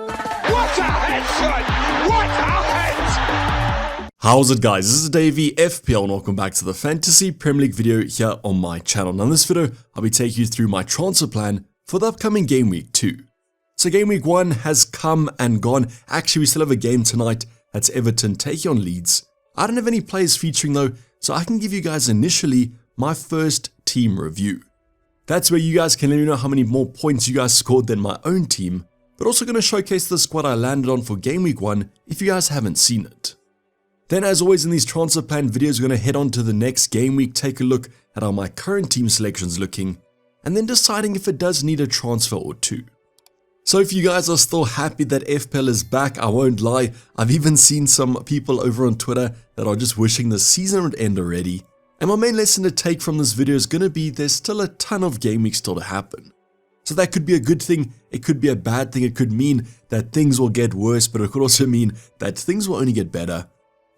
What a headshot! What a head! How's it, guys? This is Dayvy, FPL, and welcome back to the Fantasy Premier League video here on my channel. Now in this video, I'll be taking you through my transfer plan for the upcoming Game Week 2. So Game Week 1 has come and gone. Actually, we still have a game tonight. That's Everton taking on Leeds. I don't have any players featuring though, so I can give you guys initially my first team review. That's where you guys can let me know how many more points you guys scored than my own team, but also going to showcase the squad I landed on for Game Week 1 if you guys haven't seen it. Then as always in these transfer plan videos, we're going to head on to the next game week, take a look at how my current team selection is looking, and then deciding if it does need a transfer or two. So if you guys are still happy that FPL is back, I won't lie, I've even seen some people over on Twitter that are just wishing the season would end already. And my main lesson to take from this video is going to be there's still a ton of game weeks still to happen. So that could be a good thing, it could be a bad thing, it could mean that things will get worse, but it could also mean that things will only get better.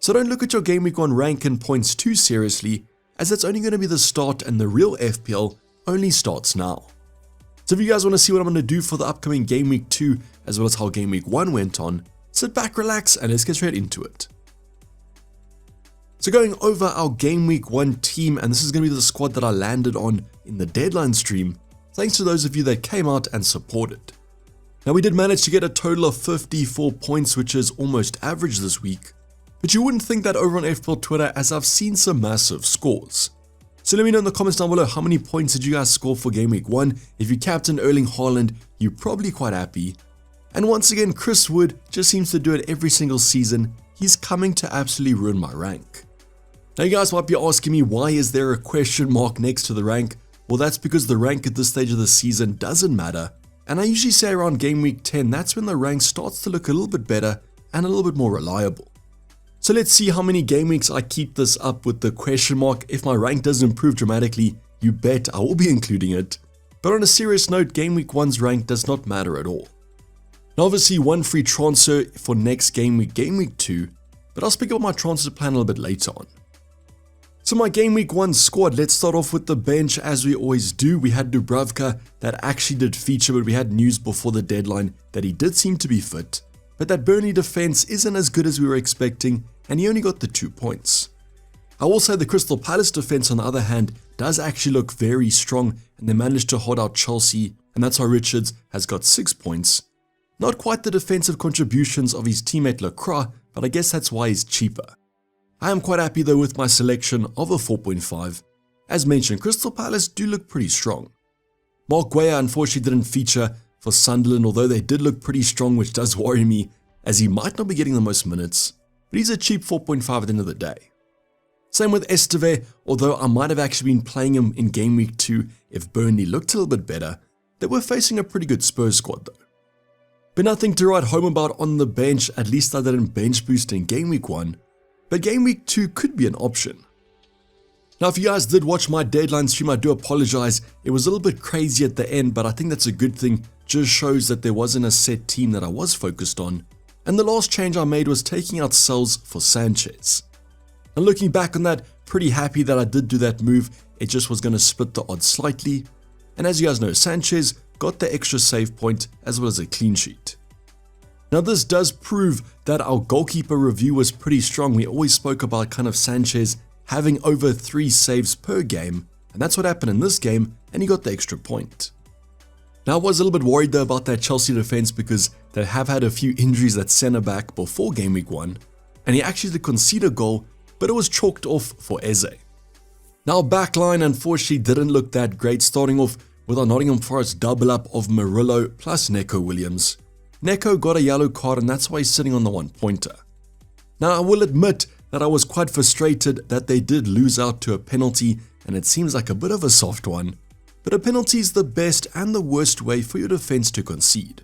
So don't look at your Game Week 1 rank and points too seriously, as that's only going to be the start and the real FPL only starts now. So if you guys want to see what I'm going to do for the upcoming Game Week 2, as well as how Game Week 1 went on, sit back, relax, and let's get straight into it. So going over our Game Week 1 team, and this is going to be the squad that I landed on in the deadline stream, thanks to those of you that came out and supported. Now we did manage to get a total of 54 points, which is almost average this week. But you wouldn't think that over on FPL Twitter, as I've seen some massive scores. So let me know in the comments down below, how many points did you guys score for Game Week 1? If you captained Erling Haaland, you're probably quite happy. And once again, Chris Wood just seems to do it every single season. He's coming to absolutely ruin my rank. Now you guys might be asking me, why is there a question mark next to the rank? Well, that's because the rank at this stage of the season doesn't matter. And I usually say around Game Week 10, that's when the rank starts to look a little bit better and a little bit more reliable. So let's see how many game weeks I keep this up with the question mark. If my rank doesn't improve dramatically, you bet I will be including it. But on a serious note, Game Week 1's rank does not matter at all. Now obviously one free transfer for next Game Week 2, but I'll speak about my transfer plan a little bit later on. So my Game Week 1 squad, let's start off with the bench as we always do. We had Dubravka that actually did feature, but we had news before the deadline that he did seem to be fit. But that Burnley defense isn't as good as we were expecting, and he only got the 2 points. I will say the Crystal Palace defense on the other hand does actually look very strong, and they managed to hold out Chelsea, and that's why Richards has got 6 points. Not quite the defensive contributions of his teammate Lacroix, but I guess that's why he's cheaper. I am quite happy though with my selection of a 4.5. As mentioned, Crystal Palace do look pretty strong. Mark Guehi unfortunately didn't feature for Sunderland, although they did look pretty strong, which does worry me, as he might not be getting the most minutes, but he's a cheap 4.5 at the end of the day. Same with Esteve, although I might have actually been playing him in Game Week 2 if Burnley looked a little bit better. They were facing a pretty good Spurs squad though. But nothing to write home about on the bench, at least I didn't bench boost in Game Week 1, but Game Week 2 could be an option. Now if you guys did watch my deadline stream, I do apologize, it was a little bit crazy at the end, but I think that's a good thing, just shows that there wasn't a set team that I was focused on. And the last change I made was taking out Sells for Sanchez. And looking back on that, pretty happy that I did do that move, it just was going to split the odds slightly. And as you guys know, Sanchez got the extra save point as well as a clean sheet. Now this does prove that our goalkeeper review was pretty strong. We always spoke about kind of Sanchez having over 3 saves per game, and that's what happened in this game, and he got the extra point. Now I was a little bit worried though about that Chelsea defense because they have had a few injuries at centre back before Game Week 1, and he actually did concede a goal, but it was chalked off for Eze. Now backline unfortunately didn't look that great, starting off with our Nottingham Forest double up of Murillo plus Neco Williams. Neco got a yellow card and that's why he's sitting on the 1-pointer. Now I will admit that I was quite frustrated that they did lose out to a penalty, and it seems like a bit of a soft one. But a penalty is the best and the worst way for your defense to concede.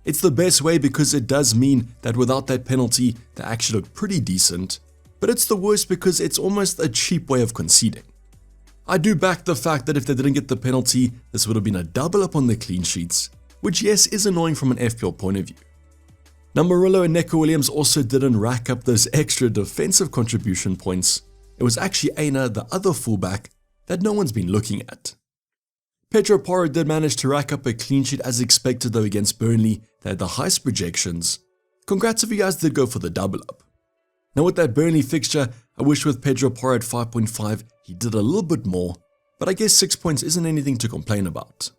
It's the best way because it does mean that without that penalty, they actually look pretty decent, but it's the worst because it's almost a cheap way of conceding. I do back the fact that if they didn't get the penalty, this would have been a double up on the clean sheets, which yes is annoying from an FPL point of view. Now Murillo and Neco Williams also didn't rack up those extra defensive contribution points. It was actually Aina, the other fullback, that no one's been looking at. Pedro Porro did manage to rack up a clean sheet as expected though against Burnley. They had the highest projections. Congrats if you guys did go for the double up. Now with that Burnley fixture, I wish with Pedro Porro at 5.5 he did a little bit more, but I guess 6 points isn't anything to complain about.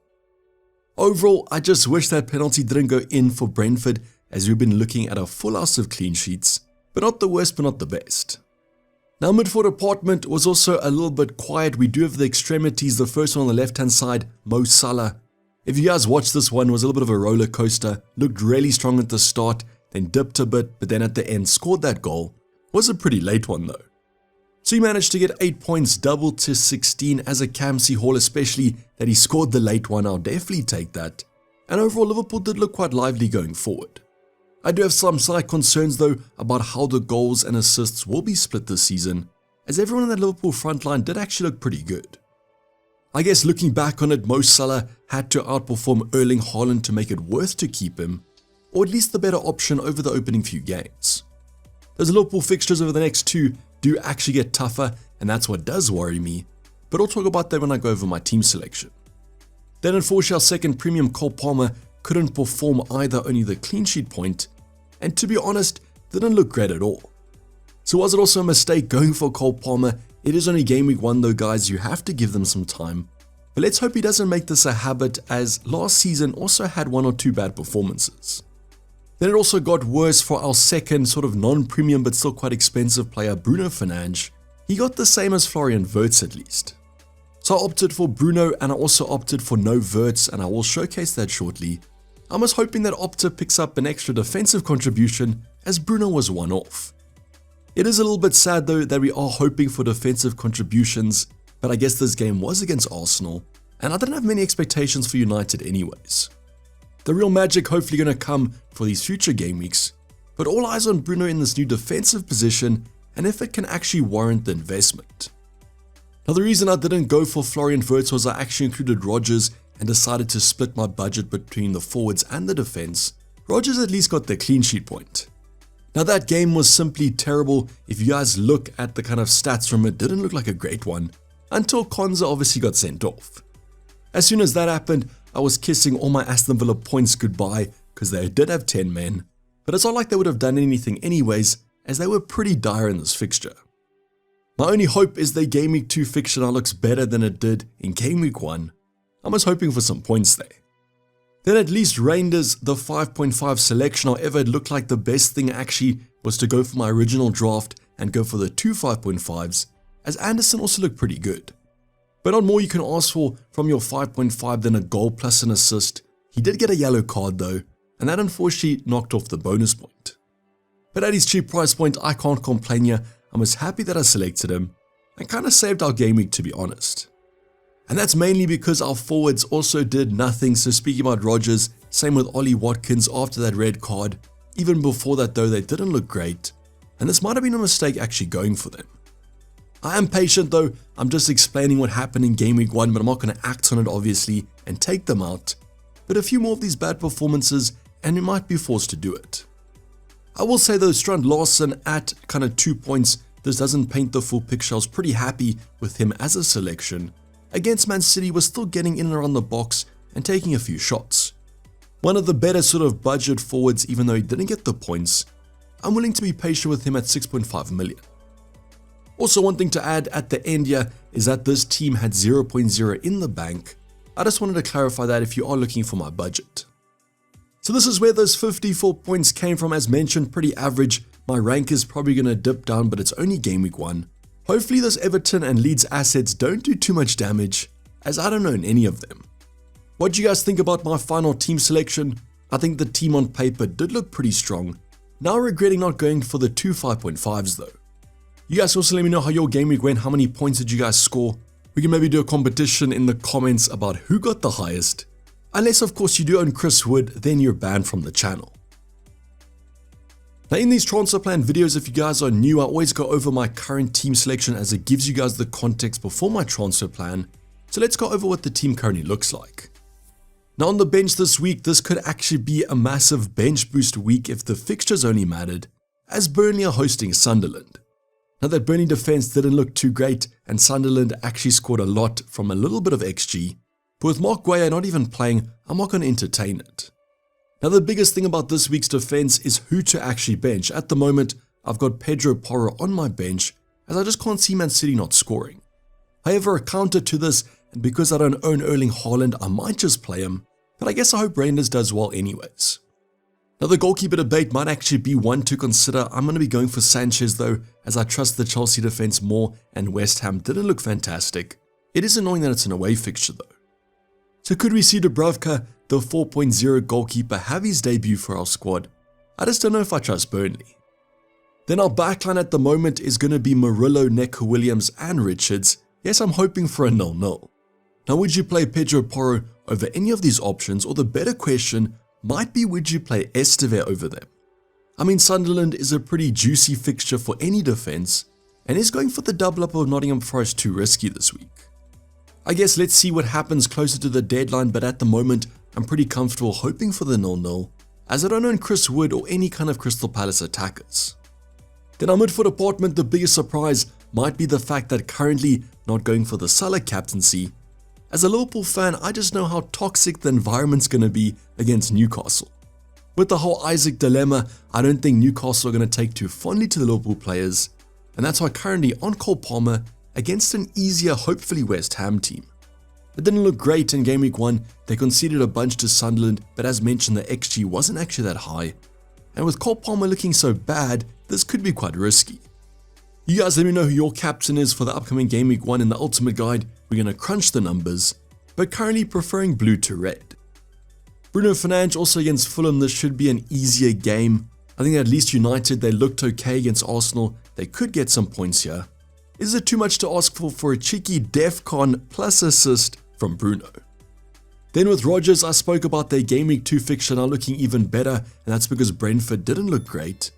Overall, I just wish that penalty didn't go in for Brentford, as we've been looking at a full house of clean sheets, but not the worst but not the best. Now midfield department was also a little bit quiet. We do have the extremities, the first one on the left hand side, Mo Salah. If you guys watched this one, it was a little bit of a roller coaster, looked really strong at the start, then dipped a bit, but then at the end scored that goal. Was a pretty late one though. So he managed to get 8 points, doubled to 16 as a Camsey haul, especially that he scored the late one. I'll definitely take that. And overall, Liverpool did look quite lively going forward. I do have some slight concerns though about how the goals and assists will be split this season, as everyone in that Liverpool front line did actually look pretty good. I guess looking back on it, Mo Salah had to outperform Erling Haaland to make it worth to keep him, or at least the better option over the opening few games. Those Liverpool fixtures over the next two do actually get tougher, and that's what does worry me, but I'll talk about that when I go over my team selection. Then unfortunately our second premium Cole Palmer couldn't perform either, only the clean sheet point, and to be honest, didn't look great at all. So was it also a mistake going for Cole Palmer? It is only game week 1 though guys, you have to give them some time, but let's hope he doesn't make this a habit, as last season also had 1 or 2 bad performances. Then it also got worse for our second sort of non-premium but still quite expensive player, Bruno Fernandes. He got the same as Florian Wirtz at least. So I opted for Bruno and I also opted for no Wirtz, and I will showcase that shortly. I was hoping that Opta picks up an extra defensive contribution, as Bruno was one off. It is a little bit sad though that we are hoping for defensive contributions, but I guess this game was against Arsenal and I didn't have many expectations for United anyways. The real magic hopefully going to come for these future game weeks, but all eyes on Bruno in this new defensive position and if it can actually warrant the investment. Now the reason I didn't go for Florian Wirtz was I actually included Rodgers and decided to split my budget between the forwards and the defense. Rodgers at least got the clean sheet point. Now that game was simply terrible. If you guys look at the kind of stats from it, didn't look like a great one, until Konza obviously got sent off. As soon as that happened, I was kissing all my Aston Villa points goodbye, because they did have 10 men, but it's not like they would have done anything anyways, as they were pretty dire in this fixture. My only hope is the Game Week 2 fixture now looks better than it did in Game Week 1. I was hoping for some points there. Then at least Reinders the 5.5 selection, however it looked like the best thing actually was to go for my original draft and go for the 2 5.5s, as Anderson also looked pretty good. But not more you can ask for from your 5.5 than a goal plus an assist. He did get a yellow card though, and that unfortunately knocked off the bonus point. But at his cheap price point, I can't complain here. I was happy that I selected him, and kind of saved our game week to be honest. And that's mainly because our forwards also did nothing. So speaking about Rodgers, same with Ollie Watkins after that red card. Even before that though, they didn't look great, and this might have been a mistake actually going for them. I am patient though, I'm just explaining what happened in Game Week 1, but I'm not going to act on it obviously and take them out. But a few more of these bad performances and we might be forced to do it. I will say though, Strand Larsen at kind of 2 points, this doesn't paint the full picture. I was pretty happy with him as a selection. Against Man City, was still getting in and around the box and taking a few shots. One of the better sort of budget forwards, even though he didn't get the points. I'm willing to be patient with him at 6.5 million. Also, one thing to add at the end here is that this team had 0.0 in the bank. I just wanted to clarify that if you are looking for my budget. So this is where those 54 points came from. As mentioned, pretty average. My rank is probably going to dip down, but it's only Game Week 1. Hopefully those Everton and Leeds assets don't do too much damage, as I don't own any of them. What do you guys think about my final team selection? I think the team on paper did look pretty strong. Now regretting not going for the 2 5.5s though. You guys also let me know how your game week went. How many points did you guys score? We can maybe do a competition in the comments about who got the highest. Unless of course you do own Chris Wood, then you're banned from the channel. Now in these transfer plan videos, if you guys are new, I always go over my current team selection as it gives you guys the context before my transfer plan. So let's go over what the team currently looks like. Now on the bench this week, this could actually be a massive bench boost week if the fixtures only mattered, as Burnley are hosting Sunderland. Now that Burnley defense didn't look too great and Sunderland actually scored a lot from a little bit of XG, But with Mark Guaya not even playing, I'm not going to entertain it. Now the biggest thing about this week's defense is who to actually bench. At the moment, I've got Pedro Porro on my bench, as I just can't see Man City not scoring. However, a counter to this, and because I don't own Erling Haaland, I might just play him, but I guess I hope Reinders does well anyways. Now the goalkeeper debate might actually be one to consider. I'm going to be going for Sanchez though, as I trust the Chelsea defense more, and West Ham didn't look fantastic. It is annoying that it's an away fixture though. So could we see Dubravka, the 4.0 goalkeeper, have his debut for our squad? I just don't know if I trust Burnley. Then our backline at the moment is going to be Murillo, Neco Williams and Richards. Yes, I'm hoping for a 0-0. Now would you play Pedro Porro over any of these options, or the better question might be, would you play Esteve over them? I mean, Sunderland is a pretty juicy fixture for any defense, and is going for the double up of Nottingham Forest too risky this week? I guess let's see what happens closer to the deadline, but at the moment I'm pretty comfortable hoping for the 0-0, as I don't own Chris Wood or any kind of Crystal Palace attackers. Then our midfield department, the biggest surprise might be the fact that currently not going for the Salah captaincy. As a Liverpool fan, I just know how toxic the environment's going to be against Newcastle. With the whole Isaac dilemma, I don't think Newcastle are going to take too fondly to the Liverpool players, and that's why currently on Cole Palmer against an easier, hopefully West Ham team. It didn't look great in game week 1, they conceded a bunch to Sunderland, but as mentioned the XG wasn't actually that high, and with Cole Palmer looking so bad, this could be quite risky. You guys let me know who your captain is for the upcoming game week 1 in the ultimate guide. We're going to crunch the numbers, but currently preferring blue to red. Bruno Fernandes also against Fulham, this should be an easier game. I think at least United, they looked okay against Arsenal, they could get some points here. Is it too much to ask for a cheeky DEFCON plus assist from Bruno? Then with Rodgers, I spoke about their game week 2 fixture now looking even better, and that's because Brentford didn't look great,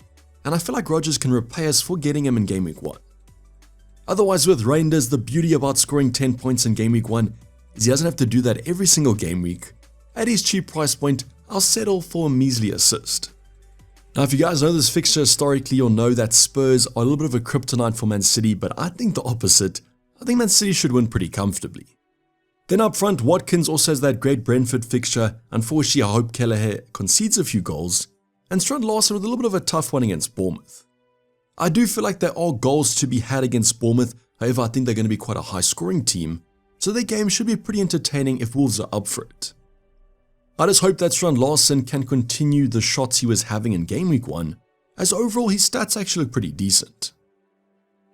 and I feel like Rodgers can repay us for getting him in game week 1. Otherwise with Reinders, the beauty about scoring 10 points in game week 1 is he doesn't have to do that every single game week. At his cheap price point, I'll settle for a measly assist. Now if you guys know this fixture historically, you'll know that Spurs are a little bit of a kryptonite for Man City, but I think the opposite. I think Man City should win pretty comfortably. Then up front, Watkins also has that great Brentford fixture. Unfortunately, I hope Kelleher concedes a few goals, and Strand Larson with a little bit of a tough one against Bournemouth. I do feel like there are goals to be had against Bournemouth, however I think they're going to be quite a high scoring team, so their game should be pretty entertaining if Wolves are up for it. I just hope that Strand Larson can continue the shots he was having in game week 1, as overall his stats actually look pretty decent.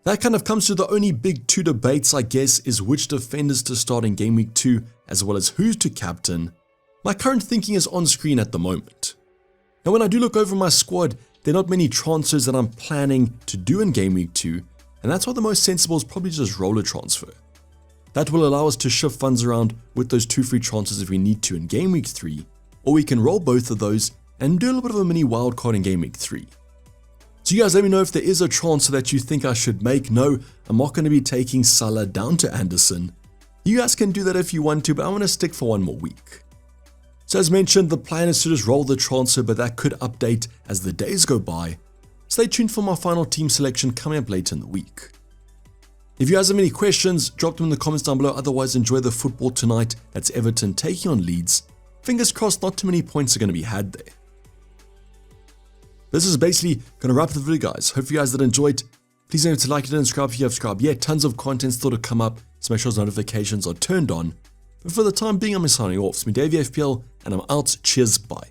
That kind of comes to the only big 2 debates, I guess, is which defenders to start in game week 2, as well as who's to captain. My current thinking is on screen at the moment. Now when I do look over my squad, there are not many transfers that I'm planning to do in game week 2, and that's why the most sensible is probably just roll a transfer. That will allow us to shift funds around with those 2 free transfers if we need to in game week 3, or we can roll both of those and do a little bit of a mini wildcard in game week 3. So you guys let me know if there is a transfer that you think I should make. No, I'm not going to be taking Salah down to Anderson. You guys can do that if you want to, but I want to stick for 1 more week. So as mentioned, the plan is to just roll the transfer, but that could update as the days go by. Stay tuned for my final team selection coming up later in the week. If you guys have any questions, drop them in the comments down below. Otherwise, enjoy the football tonight. That's Everton taking on Leeds. Fingers crossed not too many points are going to be had there. This is basically going to wrap up the video, guys. Hope you guys did enjoy it. Please don't forget to like it and subscribe if you have subscribed yet. Tons of content still to come up, so make sure those notifications are turned on. But for the time being, I'm signing off. It's me, Dayvy FPL, and I'm out. Cheers, bye.